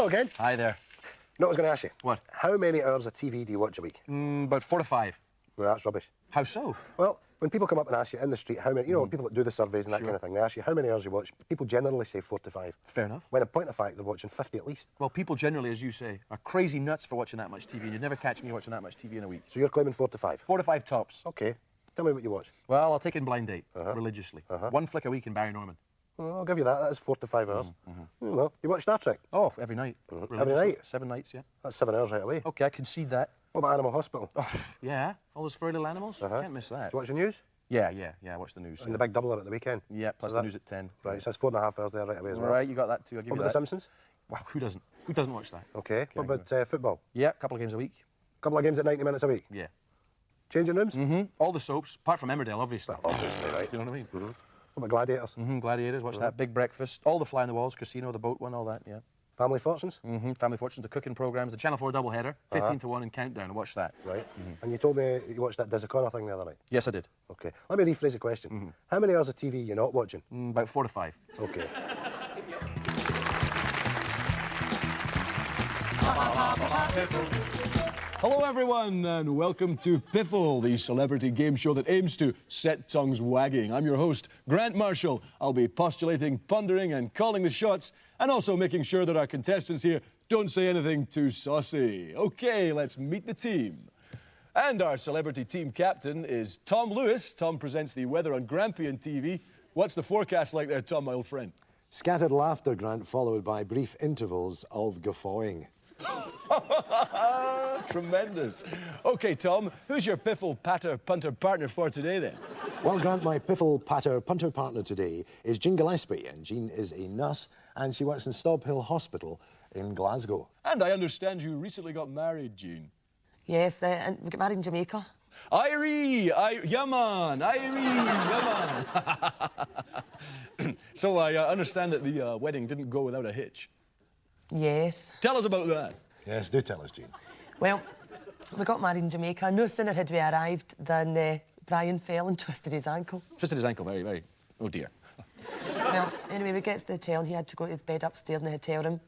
again. Hi there. No, I was going to ask you. What? How many hours of TV do you watch a week? About 4 to 5. Well, that's rubbish. How so? Well, when people come up and ask you in the street how many, you know, people that do the surveys and that Sure. kind of thing, they ask you how many hours you watch. People generally say 4 to 5. Fair enough. When in point of fact, they're watching 50 at least. Well, people generally, as you say, are crazy nuts for watching that much TV, and you'd never catch me watching that much TV in a week. So you're claiming 4 to 5? 4 to 5 tops. Okay. Tell me what you watch. Well, I'll take in Blind Date, religiously. One flick a week in Barry Norman. Well, I'll give you that. That is 4 to 5 hours. Well, you watch Star Trek? Oh, every night. Every night? 7 nights, yeah. That's 7 hours right away. Okay, I concede that. What about Animal Hospital? Oh, yeah, all those furry little animals. Can't miss that. Do you watch the news? Yeah, I watch the news. And the big doubler at the weekend? Yeah, plus the news at 10. Right, so that's 4.5 hours there right away as well. Right, you got that too, I'll give What you about that. The Simpsons? Wow, who doesn't? Who doesn't watch that? Okay. What about football? Yeah, a couple of games a week. Couple of games at 90 minutes a week? Yeah. Changing rooms? All the soaps, apart from Emmerdale, obviously. Obviously, right. Do you know what I mean? What about Gladiators? Gladiators, watch that. Big Breakfast, all the Fly on the Walls, Casino, the boat one, all that, yeah. Family Fortunes? Family Fortunes, the cooking programmes, the Channel 4 doubleheader, 15 to 1 and Countdown, watch that. Right. And you told me you watched that Diz O'Connor thing the other night? Yes, I did. Okay. Let me rephrase the question. How many hours of TV are you not watching? About 4 to 5. Okay. Hello everyone and welcome to Piffle, the celebrity game show that aims to set tongues wagging. I'm your host, Grant Marshall. I'll be postulating, pondering and calling the shots and also making sure that our contestants here don't say anything too saucy. Okay, let's meet the team. And our celebrity team captain is Tom Lewis. Tom presents the weather on Grampian TV. What's the forecast like there, Tom, my old friend? Scattered laughter, Grant, followed by brief intervals of guffawing. Tremendous. Okay, Tom, who's your piffle, patter, punter partner for today, then? Well, Grant, my piffle, patter, punter partner today is Jean Gillespie, and Jean is a nurse, and she works in Stob Hill Hospital in Glasgow. And I understand you recently got married, Jean. Yes, and we got married in Jamaica. Irie, yeah man, Irie, yeah man. So I understand that the wedding didn't go without a hitch. Yes. Tell us about that. Yes, do tell us, Jean. Well, we got married in Jamaica. No sooner had we arrived than Brian fell and twisted his ankle. Twisted his ankle, very, very. Oh dear. Well, anyway, we get to the hotel and he had to go to his bed upstairs in the hotel room.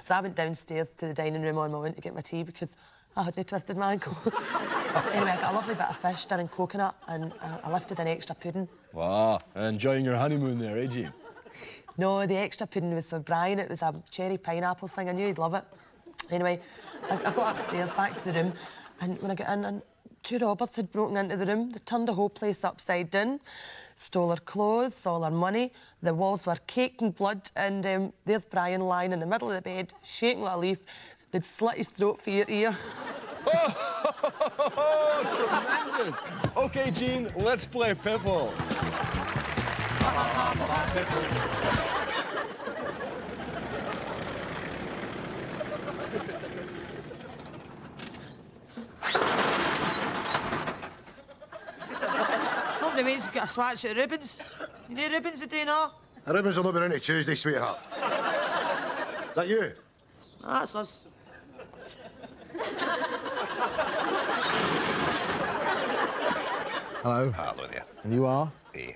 So I went downstairs to the dining room on my own to get my tea because I hadn't twisted my ankle. Anyway, I got a lovely bit of fish done in coconut and I lifted an extra pudding. Wow, enjoying your honeymoon there, eh, Jean? No, the extra pudding was for Brian. It was a cherry pineapple thing. I knew he'd love it. Anyway, I got upstairs back to the room, and when I got in, and 2 robbers had broken into the room. They turned the whole place upside down, stole our clothes, all our money. The walls were caked in blood, and there's Brian lying in the middle of the bed, shaking like a leaf. They'd slit his throat for your ear. Oh, tremendous. Okay, Jean, let's play Piffle. Somebody mates got a swatch at ribbons. You need ribbons today, no? The ribbons will not be ready Tuesday, sweetheart. Is that you? That's us. Hello. Hello there. And you are?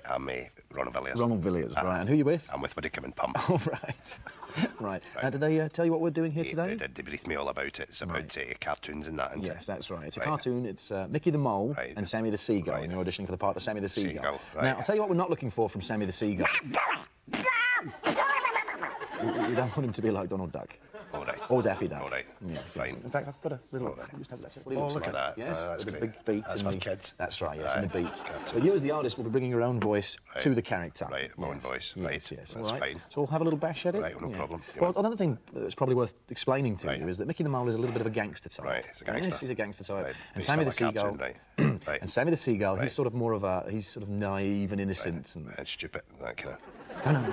I'm Ronald Villiers. Ronald Villiers, right. And who are you with? I'm with Widdicombe and Pump. Oh, right. Right. Did they tell you what we're doing here today? They briefed me all about it. It's about cartoons and that. Isn't Yes, it? that's right. It's a Right. cartoon. It's Mickey the Mole Right. and Sammy the Seagull. Right. And you're auditioning for the part of Sammy the Seagull. Seagull, right. Now, I'll tell you what we're not looking for from Sammy the Seagull. You don't want him to be like Donald Duck. All right. Or Daffy Duck. All right. Yes, Fine. yes. In fact, I've got a little... All right. Just have that's what he Oh, looks look at like. that. Yes, That's with the great. big feet. That's and for the... kids. That's right, yes, and the Right. beak. Cartoon. But you, as the artist, will be bringing your own voice Right. to the character. Right, my own voice. Right. Yes, yes. That's all right. fine. So we'll have a little bash at it. Right, no problem. You Well, want- another thing that's probably worth explaining to Right. you is that Mickey the Mole is a little bit of a gangster type. Right, he's a Yes, gangster. he's a gangster type. Right. And He's Sammy the not a Seagull... cartoon, right. And Sammy the Seagull, Right. he's sort of more of a... He's sort of naive and innocent. And stupid. That kind of. No,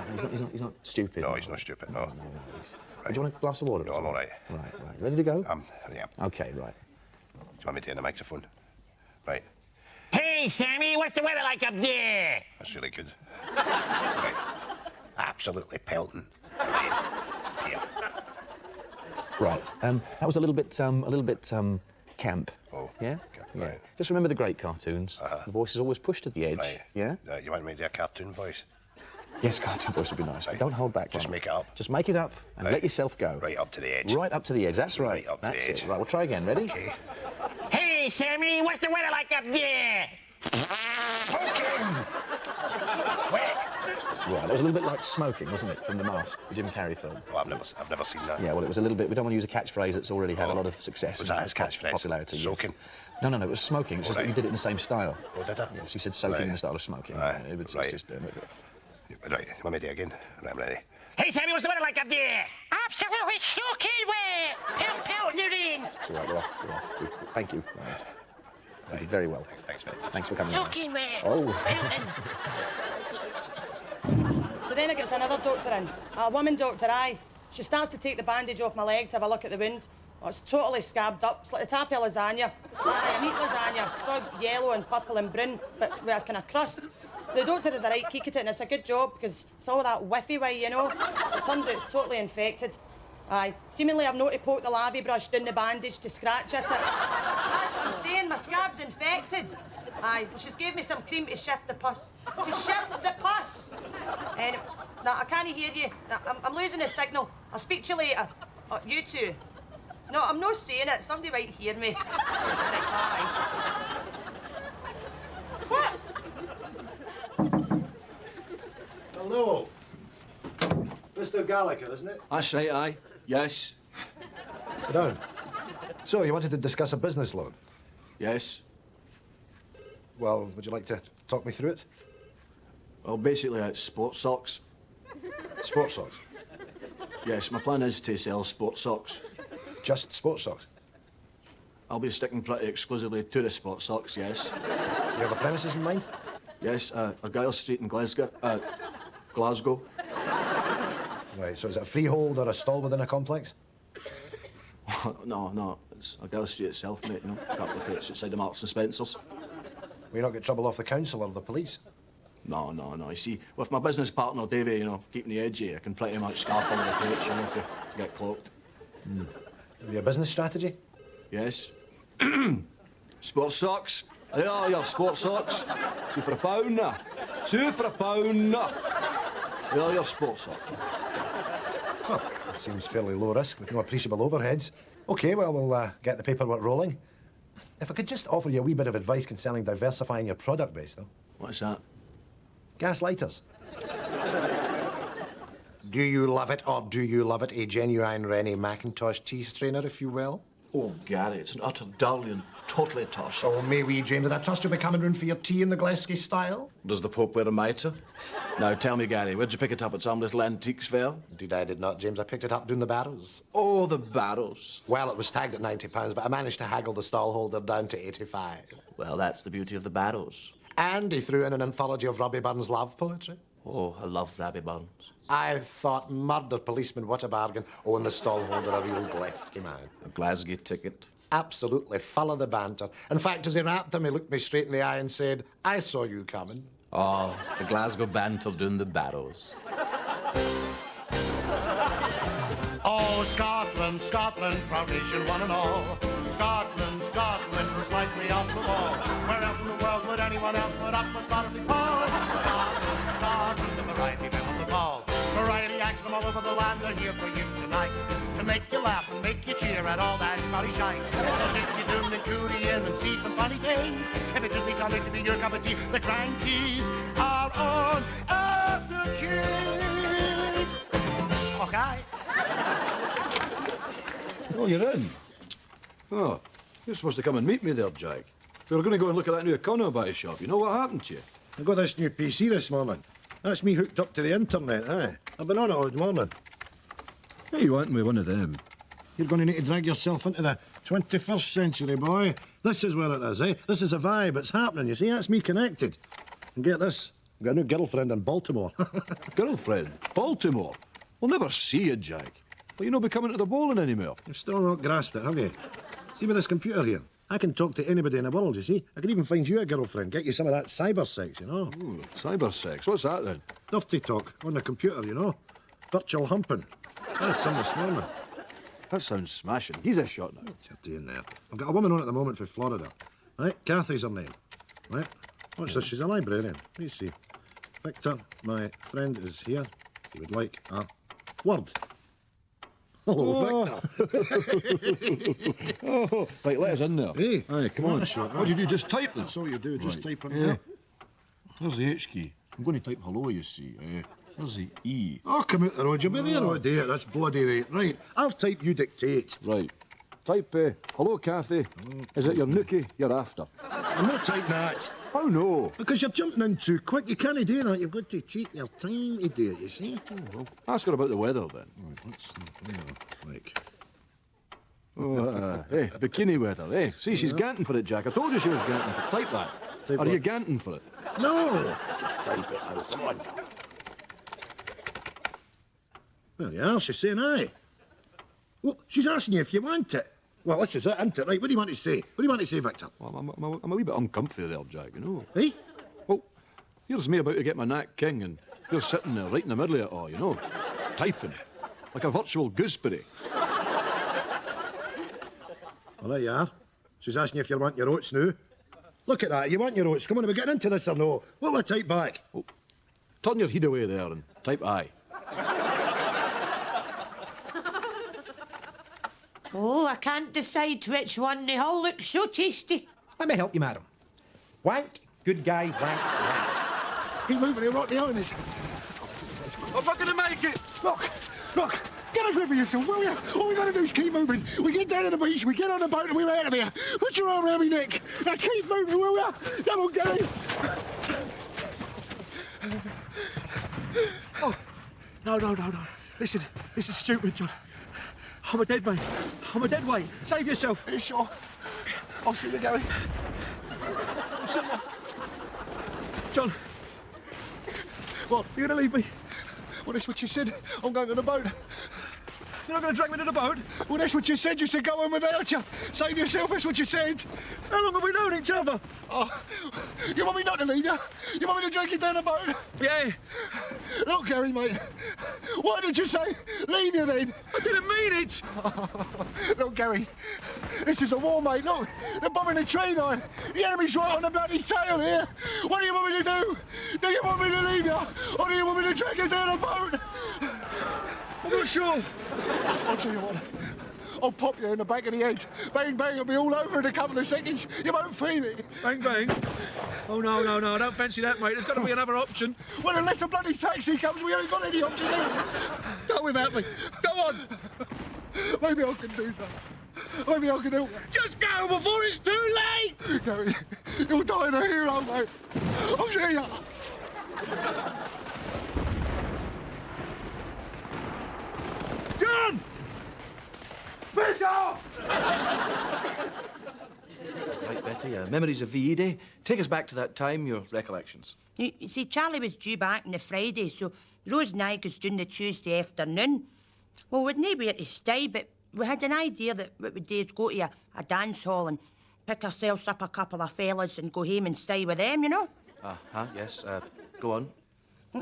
he's not stupid. No, he's not stupid. No. Do you want a glass of water? No, I'm all right. Right. Ready to go? Yeah. OK, right. Do you want me to in the microphone? Right. Hey, Sammy, what's the weather like up there? That's really good. Right. Absolutely pelting. Right. Here. Right. That was a little bit camp. Oh. Yeah? Okay, Yeah. right. Just remember the great cartoons. The voice is always pushed to the edge. Right. Yeah? You want me to do a cartoon voice? Yes, cartoon voice would be nice, but don't hold back. Just Ronald. make it up. Just make it up and let yourself go. Right up to the edge. Right up to the edge, that's right. Right up to the That's edge. it. Right, we'll try again. Ready? Okay. Hey, Sammy, what's the weather like up there? Smoking! Wet! Right, it was a little bit like smoking, wasn't it, from The Mask, the Jim Carrey film? Oh, I've never seen that. Yeah, well, it was a little bit... We don't want to use a catchphrase that's already had a lot of success. Was and that his catchphrase? Popularity, yes. Soaking? No, it was smoking. It's just that you did it in the same style. Oh, did I? Yes, you said soaking Right. in the style of smoking. Right, It was right. just... Right, you want me to do it again? Right, I'm ready. Hey, Sammy, what's the weather like up there? Absolutely soaking wet. Pill, you're in. It's all right, we're off. Thank you. Right. You did very well. Thanks, mate. Thanks for coming in. Soaking wet. Oh. So then I gets another doctor in, a woman doctor, aye. She starts to take the bandage off my leg to have a look at the wound. Oh, it's totally scabbed up. It's like the type of lasagna. Aye, a meat lasagna. It's all yellow and purple and brown, but with a kind of crust. So the doctor has a right kick at it, and it's a good job, because it's all that whiffy way, you know. It turns out it's totally infected. Aye. Seemingly I've not to poke the lavy brush down the bandage to scratch at it. That's what I'm saying, my scab's infected. Aye, she's gave me some cream to shift the pus. To shift the pus! Anyway, no, I can't hear you. No, I'm losing the signal. I'll speak to you later. Oh, you two. No, I'm not saying it. Somebody might hear me. Right, bye. What? Hello. Mr. Gallagher, isn't it? That's right, aye. Yes. Sit down. So, you wanted to discuss a business loan? Yes. Well, would you like to talk me through it? Well, basically, it's sports socks. Sports socks? Yes, my plan is to sell sports socks. Just sports socks? I'll be sticking pretty exclusively to the sports socks, yes. You have a premises in mind? Yes, Argyle Street in Glasgow. Glasgow. Right, so is it a freehold or a stall within a complex? No, it's Argyle Street itself, mate, you know. A couple of crates outside the Marks and Spencers. Will you not get trouble off the council or the police? No. You see, with my business partner, Davey, you know, keeping the edgy, I can pretty much scarp all the crates, you know, if you get clocked. Have you a business strategy? Yes. Sports socks. They are your sports socks. £2 for £1 now. £2 for £1 now. They are your sports socks. Well, it seems fairly low risk with no appreciable overheads. OK, well, we'll get the paperwork rolling. If I could just offer you a wee bit of advice concerning diversifying your product base, though. What's that? Gas lighters. Do you love it or do you love it? A genuine Rennie Macintosh tea strainer, if you will. Oh, Gary, it's an utter darling, totally tosh. Oh, may we, James, and I trust you'll be coming round for your tea in the Glasgow style? Does the Pope wear a mitre? Now, tell me, Gary, where'd you pick it up at some little antiques fair? Indeed, I did not, James. I picked it up doing the barrows. Oh, the barrows. Well, it was tagged at £90, but I managed to haggle the stallholder down to 85. Well, that's the beauty of the barrows. And he threw in an anthology of Robbie Burns' love poetry. Oh, I love Robbie Burns. I thought, murder policeman, what a bargain. Oh, and the stallholder, a real Glasgow man. A Glasgow ticket. Absolutely full of the banter. In fact, as he wrapped them, he looked me straight in the eye and said, I saw you coming. Oh, the Glasgow banter doing the barrows. Oh, Scotland, Scotland, proud nation one and all. Scotland, Scotland, we're slightly off the wall. Where else in the world would anyone else put up with bodily Paul? Scotland, Scotland, the variety men of the ball. Variety acts from all over the land, they're here for you tonight. To make you laugh and make you cheer at all that Scottish shite. So sit you doom and cootie in and see some funny things. If it just needs to be your cup of tea, the crankies are on at the kids. Okay. Oh, you're in? Oh, you're supposed to come and meet me there, Jack. We were going to go and look at that new econo-buy shop. You know what happened to you? I got this new PC this morning. That's me hooked up to the internet, aye. I've been on it all morning. Hey, you want me one of them? You're going to need to drag yourself into the 21st century, boy. This is where it is, eh? This is a vibe. It's happening, you see? That's me connected. And get this. I've got a new girlfriend in Baltimore. Girlfriend? Baltimore? We'll never see you, Jack. Well, you're not be coming to the bowling anymore. You've still not grasped it, have you? See with this computer here? I can talk to anybody in the world, you see? I could even find you a girlfriend, get you some of that cyber sex, you know? Ooh, cyber sex. What's that, then? Dirty talk on the computer, you know? Virtual humping. I had some this morning. That sounds smashing. He's a shot now. What you're doing there? I've got a woman on at the moment for Florida. Right? Kathy's her name. Right? Watch this. She's a librarian. Let me see. Victor, my friend is here. He would like a word. Hello, Victor. Oh, right, let us in there. Hey. Aye, come on. What do you do? Just type this? That's all you do, just Right. type in Yeah. there. There's the H key. I'm going to type hello, you see. There's the E. Oh, come out the road. You'll be there all day at this bloody rate. Right, I'll type, you dictate. Right. Type, hello, Kathy. Is it your nookie you're after? I'm not typing that. Oh, no. Because you're jumping in too quick. You can't do that. You've got to take your time to do it, you see? Well, ask her about the weather, then. Right, what's like? Oh, hey, bikini weather, eh? See, she's ganting for it, Jack. I told you she was ganting for it. Type that. Type Are what? you ganting for it? No! Just type it out. Come on. Well, yeah, she's saying aye. Well, she's asking you if you want it. Well, this is it, isn't it? Right, what do you want to say? What do you want to say, Victor? Well, I'm a wee bit uncomfy there, Jack, you know. Hey? Well, here's me about to get my knack king, and you're sitting there right in the middle of it all, you know, typing, like a virtual gooseberry. Well, there you are. She's asking you if you want your oats now. Look at that, you want your oats. Come on, are we getting into this or no? What'll I type back? Oh, turn your head away there and type aye. Oh, I can't decide which one. They all look so tasty. Let me help you, madam. Wank, good guy, wank, wank. Keep moving, he'll rock behind us. I'm not going to make it. Look, get a grip of yourself, will you? All we gotta do is keep moving. We get down to the beach, we get on the boat, and we're out of here. Put your arm around me neck. Now keep moving, will you? Come on, Gary. Oh, no. Listen, this is stupid, John. I'm a dead mate. I'm a dead weight. Save yourself. Are you sure? I'll shoot you, Gary. John. What? You gonna leave me? Well, that's what you said. I'm going to the boat. You're not gonna drag me to the boat? Well, that's what you said. You said go home without you. Save yourself, that's what you said. How long have we known each other? Oh, you want me not to leave you? You want me to drag you down the boat? Yeah. Look, Gary, mate. What did you say? Leave you then. I didn't mean it. Look, Gary, this is a war, mate. Look, they're bombing the train line. The enemy's right on the bloody tail here. What do you want me to do? Do you want me to leave you? Or do you want me to drag you down the boat? I'm not sure. I'll tell you what. I'll pop you in the back of the head. Bang, bang, it'll be all over in a couple of seconds. You won't feel it. Bang, bang. Oh, no. I don't fancy that, mate. There's got to be another option. Well, unless a bloody taxi comes, we haven't got any options. Go without me. Go on. Maybe I can do that. Maybe I can help. Just go before it's too late. Gary, you're dying a hero, mate. I'll see you. John! Bishop! Right, Betty, memories of VE Day. Take us back to that time, your recollections. You see, Charlie was due back on the Friday, so Rose and I was doing the Tuesday afternoon. Well, we'd no where to stay, but we had an idea that what we'd do is go to a dance hall and pick ourselves up a couple of fellas and go home and stay with them, you know? Yes. Go on.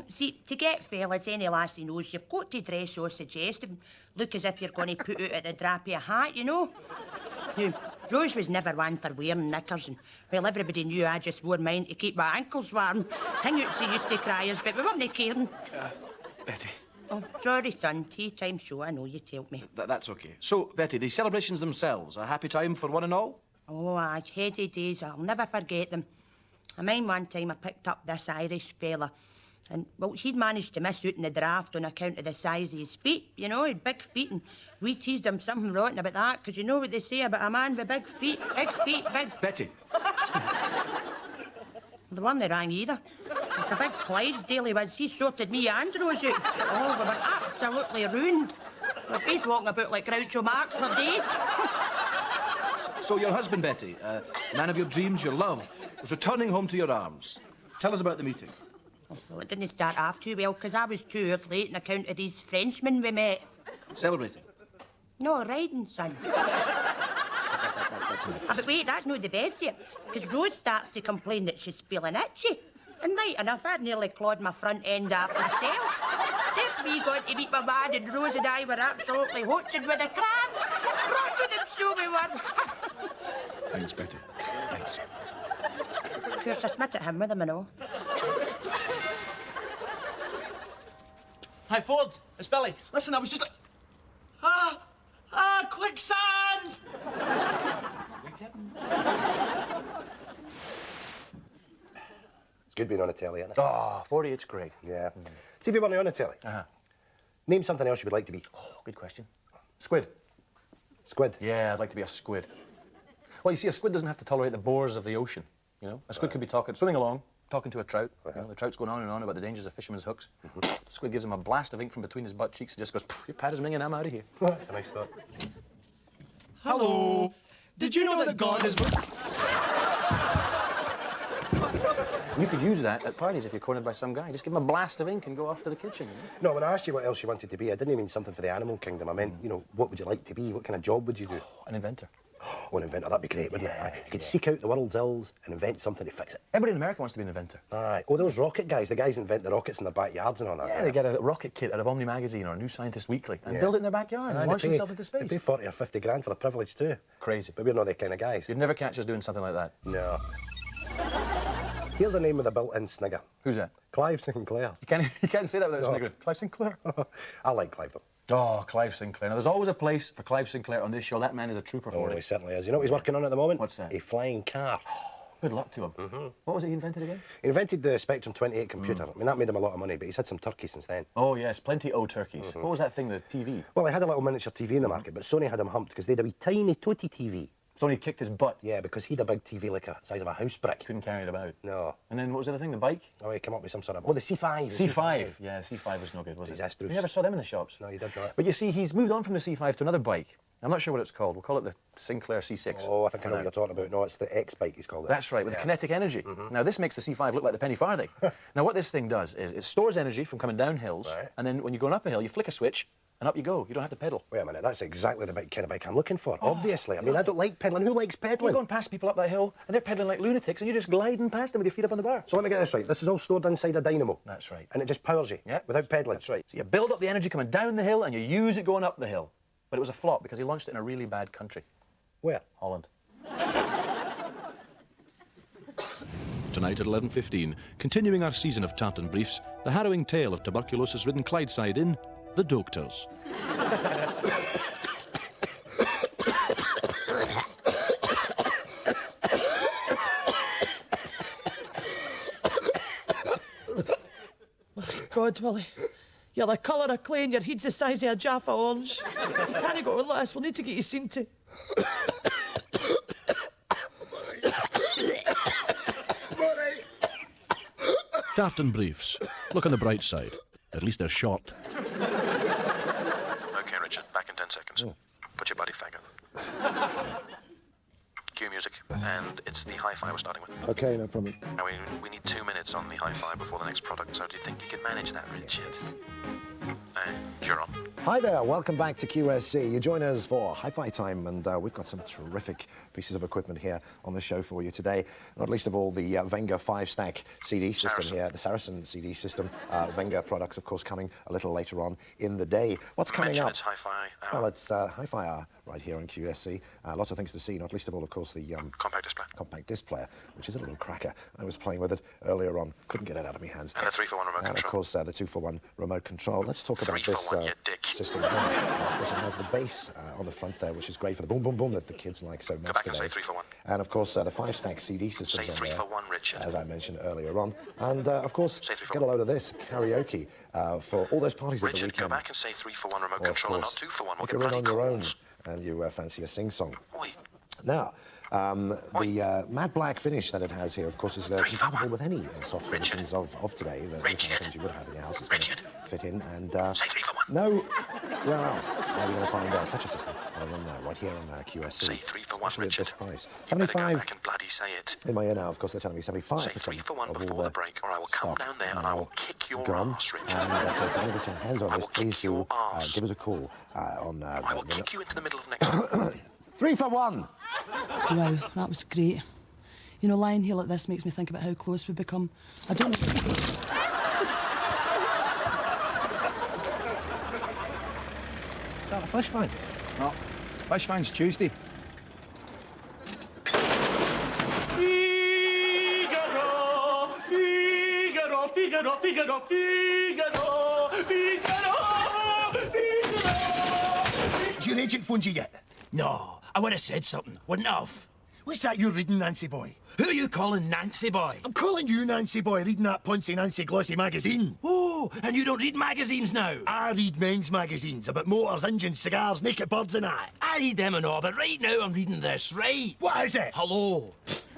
See, to get fellas, any lassie knows you've got to dress so suggestive and look as if you're going to put out at the drap of a hat, you know? Now, Rose was never one for wearing knickers, and well, everybody knew I just wore mine to keep my ankles warm. Hangouts used to cry us, but we weren't caring. Betty. Oh, sorry, son. Tea time show, I know you told me. That's okay. So, Betty, the celebrations themselves, a happy time for one and all? Oh, aye, heady days. I'll never forget them. I mind one time I picked up this Irish fella. And, well, he'd managed to miss out in the draft on account of the size of his feet. You know, he had big feet, and we teased him something rotten about that, because you know what they say about a man with big feet. Big feet, big... Betty. The one that rang either. Like a big Clydesdale he was. He sorted me and Rose out. Oh, we were absolutely ruined. We're both walking about like Groucho Marx for days. So your husband, Betty, man of your dreams, your love, was returning home to your arms. Tell us about the meeting. Well, it didn't start off too well, because I was 2 hours late on account of these Frenchmen we met. Celebrating? No, riding, son. But wait, that's not the best yet, because Rose starts to complain that she's feeling itchy. And right enough, I nearly clawed my front end off myself. If we got to meet my man, and Rose and I were absolutely hoaching with the crabs. Run with them, so we were. Thanks, Betty. Thanks. Of course, I smit at him with them and all. Hi, Ford. It's Billy. Listen, I was just... quicksand! It's good being on the telly, isn't it? Oh, 40, it's great. Yeah. See if you weren't on the telly. Name something else you would like to be. Oh, good question. Squid. Squid. Yeah, I'd like to be a squid. Well, you see, a squid doesn't have to tolerate the bores of the ocean, you know? A squid could be swimming along, talking to a trout. You know, the trout's going on and on about the dangers of fishermen's hooks. The squid gives him a blast of ink from between his butt cheeks and just goes, your pad is minging, I'm out of here. That's a nice thought. Hello. Did you know that God is... You could use that at parties if you're cornered by some guy. Just give him a blast of ink and go off to the kitchen. You know? No, when I asked you what else you wanted to be, I didn't mean something for the animal kingdom. I meant, you know, what would you like to be? What kind of job would you do? An inventor. Oh, an inventor, that'd be great, wouldn't it? You could seek out the world's ills and invent something to fix it. Everybody in America wants to be an inventor. Aye. Oh, those rocket guys, the guys that invent the rockets in their backyards and all that. Yeah, they get a rocket kit out of Omni magazine or a New Scientist Weekly and build it in their backyard and launch themselves into space. They pay 40 or 50 grand for the privilege too. Crazy. But we're not the kind of guys. You'd never catch us doing something like that. No. Here's a name with a built-in snigger. Who's that? Clive Sinclair. You can't say that without sniggering. Clive Sinclair. I like Clive, though. Oh, Clive Sinclair. Now, there's always a place for Clive Sinclair on this show. That man is a trooper for Oh, it. he certainly is. You know what he's working on at the moment? What's that? A flying car. Good luck to him. What was it he invented again? He invented the Spectrum 28 computer. I mean, that made him a lot of money, but he's had some turkeys since then. Oh, yes, plenty of turkeys. What was that thing, the TV? Well, they had a little miniature TV in the market, but Sony had him humped because they had a wee tiny toty TV. Sony kicked his butt. Yeah, because he had a big TV like the size of a house brick. Couldn't carry it about. No. And then what was the other thing, the bike? Oh, he came up with some sort of... Oh, the C5. C5. Yeah, C5 was no good, was it? Disastrous. You never saw them in the shops. No, you did not. But you see, he's moved on from the C5 to another bike. I'm not sure what it's called. We'll call it the Sinclair C6. Oh, I think I know what you're talking about. No, it's the X bike, he's called it. That's right, with kinetic energy. Now, this makes the C5 look like the penny farthing. Now, what this thing does is it stores energy from coming down hills, and then when you're going up a hill, you flick a switch, and up you go. You don't have to pedal. Wait a minute, that's exactly the kind of bike I'm looking for, obviously. I mean, I don't like pedalling. Who likes pedalling? You're going past people up that hill, and they're pedalling like lunatics, and you're just gliding past them with your feet up on the bar. So let me get this right. This is all stored inside a dynamo. That's right. And it just powers you, without pedalling. That's right. So you build up the energy coming down the hill, and you use it going up the hill. But it was a flop because he launched it in a really bad country. Where? Holland. Tonight at 11:15, continuing our season of tartan briefs, the harrowing tale of tuberculosis-ridden Clydeside in The Doctors. God, Willie. You're the colour of clay and your head's the size of a Jaffa orange. You can't go on like this. We'll need to get you seen to. Tartan briefs. Look on the bright side. At least they're short. OK, Richard, back in 10 seconds. Put your bloody fag up. Cue music, and it's the hi-fi we're starting with. OK, no problem. Now, we need 2 minutes on the hi-fi before the next product, so do you think you can manage that, Richard? You're on. Hi there, welcome back to QSC. You join us for Hi-Fi Time, and we've got some terrific pieces of equipment here on the show for you today. Not least of all the Venga 5-stack CD system here, the Saracen CD system. Venga products, of course, coming a little later on in the day. What's coming up? It's Hi-Fi Hour. Well, it's Hi-Fi Hour right here on QSC. Lots of things to see, not least of all, of course, the compact display. Compact disc player, which is a little cracker. I was playing with it earlier on, couldn't get it out of my hands. And the 3-for-1 remote And control. of course, the 2-for-1 remote control. Let's talk about this 3-for-1, you dick. system. Of course, it has the bass on the front there, which is great for the boom, boom, boom that the kids like so much Go back today. and say 3-for-1. And of course, the 5-stack CD systems Say on there, 3-for-1, Richard. as I mentioned earlier on. And of course, Say 3-for-1. get a load of this karaoke for all those parties at the Richard, go weekend. back and say 3-for-1 remote Or, of control and not course, 2-for-1. We'll if get you're in bloody on your own calls. and you fancy a sing-song. Oi. Now, the matte black finish that it has here, of course, is compatible with any soft finishes of today. The kind of things you would have in your house. It's going to fit in. And Say 3-for-1. no, where else are you going to find such a system other than right here on QSC? Say 3-for-1, Especially at Richard. this price. You better go 75 back and bloody say it. in my ear now. Of course, they're telling me 75% Say 3-for-1 of before all the break, or I will come stock down there and I will kick your gone. ass, Richard. And so if you want to get your hands on I this, will please kick your do ass. give us a call on... I will kick you into the middle of next week. 3-for-1. Wow, that was great. You know, lying here like this makes me think about how close we've become. I don't know... Is that a fish fine? No. Fish fine's Tuesday. Figaro, Figaro, Figaro, Figaro, Figaro. Has your agent phoned you yet? No, I would have said something, wouldn't I have? What's that you're reading, Nancy boy? Who are you calling Nancy boy? I'm calling you Nancy boy, reading that Poncy Nancy glossy magazine. Oh, and you don't read magazines now? I read men's magazines about motors, engines, cigars, naked birds and that. I read them and all, but right now I'm reading this, right? What is it? Hello.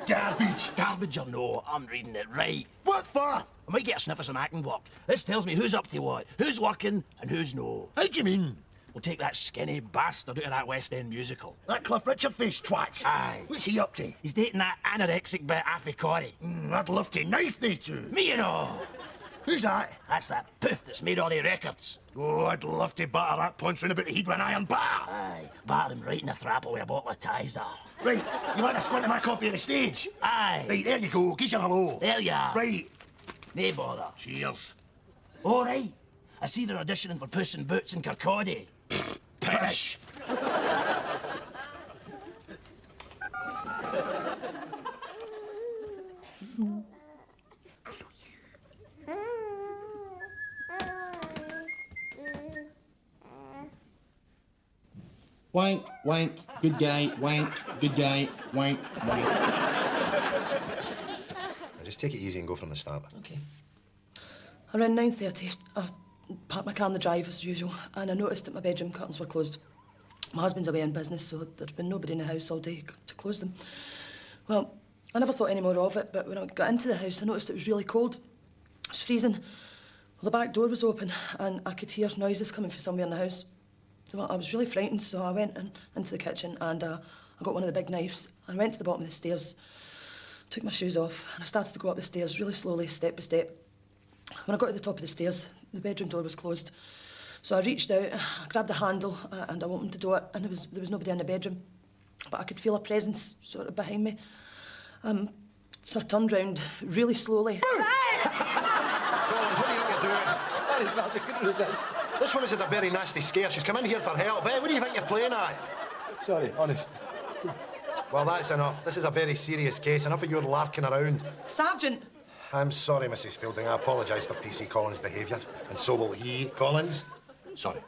Garbage. Garbage or no, I'm reading it right. What for? I might get a sniff of some acting work. This tells me who's up to what, who's working and who's no. How do you mean? We'll take that skinny bastard out of that West End musical. That Cliff Richard face twat? Aye. What's he up to? He's dating that anorexic bit Affy Corey. I'd love to knife me too. Me and all. Who's that? That's that poof that's made all the records. Oh, I'd love to batter that punch round about the head with an iron bar. Aye, batter him right in the thrapple with a bottle of Tizer. Right, you want to squint at my copy of the stage? Aye. Right, there you go. Give your hello. There you are. Right. No bother. Cheers. All right. I see they're auditioning for Puss in Boots in Kirkcaldy. Pish. Wank, wank, good guy, wank, good guy, wank, wank. Just take it easy and go from the start. Okay. Around 9:30, I parked my car in the drive as usual, and I noticed that my bedroom curtains were closed. My husband's away on business, so there'd been nobody in the house all day to close them. Well, I never thought any more of it, but when I got into the house, I noticed it was really cold. It was freezing. Well, the back door was open, and I could hear noises coming from somewhere in the house. So I was really frightened, so I went into the kitchen, and I got one of the big knives. I went to the bottom of the stairs, took my shoes off, and I started to go up the stairs really slowly, step by step. When I got to the top of the stairs, the bedroom door was closed. So I reached out, I grabbed the handle, and I opened the door, and there was nobody in the bedroom. But I could feel a presence sort of behind me. So I turned round really slowly. Collins, what do you think you're doing? Sorry, Sergeant, couldn't resist. This woman's had a very nasty scare. She's come in here for help. What do you think you're playing at? Sorry, honest. Well, that's enough. This is a very serious case. Enough of your larking around. Sergeant! I'm sorry, Mrs. Fielding. I apologise for PC Collins' behaviour. And so will he, Collins. Sorry.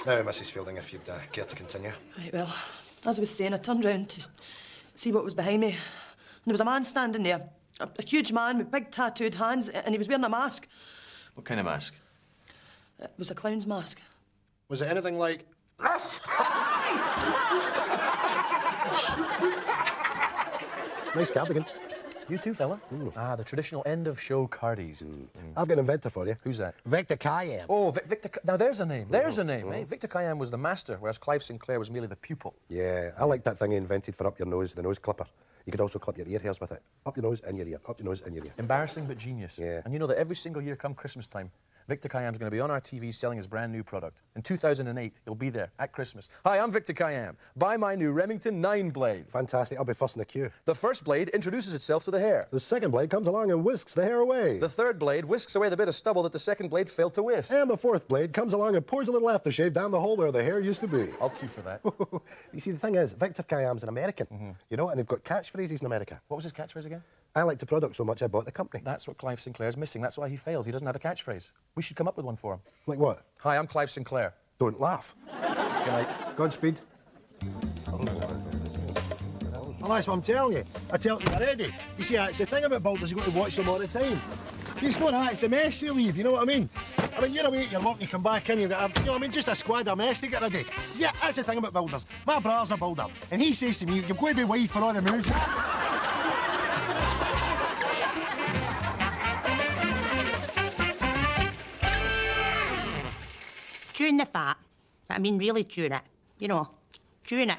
Now, Mrs. Fielding, if you'd care to continue. Right, well, as I was saying, I turned round to see what was behind me. And there was a man standing there. A huge man with big tattooed hands, and he was wearing a mask. What kind of mask? It was a clown's mask. Was it anything like this? Nice cardigan. You too, fella. Ah, the traditional end-of-show cardies. I've got an inventor for you. Who's that? Victor Cayenne. Oh, Victor... Now, there's a name. There's a name, eh? Victor Cayenne was the master, whereas Clive Sinclair was merely the pupil. Yeah, I like that thing he invented for up your nose, the nose clipper. You could also clip your ear hairs with it. Up your nose, in your ear. Up your nose, in your ear. Embarrassing, but genius. Yeah. And you know that every single year come Christmas time, Victor Kayam's going to be on our TV selling his brand new product. In 2008, he'll be there at Christmas. Hi, I'm Victor Kayam. Buy my new Remington 9-blade. Fantastic. I'll be first in the queue. The first blade introduces itself to the hair. The second blade comes along and whisks the hair away. The third blade whisks away the bit of stubble that the second blade failed to whisk. And the fourth blade comes along and pours a little aftershave down the hole where the hair used to be. I'll queue for that. You see, the thing is, Victor Kayam's an American, you know, and they've got catchphrases in America. What was his catchphrase again? I like the product so much I bought the company. That's what Clive Sinclair's missing. That's why he fails. He doesn't have a catchphrase. We should come up with one for him. Like what? Hi, I'm Clive Sinclair. Don't laugh. Good night. Godspeed. Well, that's what I'm telling you. I tell you already. You see, it's the thing about boulders, you've got to watch them all the time. It's not that, it's the mess they leave, you know what I mean? I mean, you're away at your work, you come back in, you've got, you know what I mean, just a squad of mess to get ready. See, that's the thing about builders. My brother's a builder, and he says to me, you've got to be wide for all the moves. Chewing the fat. I mean, really chewing it. You know, chewing it.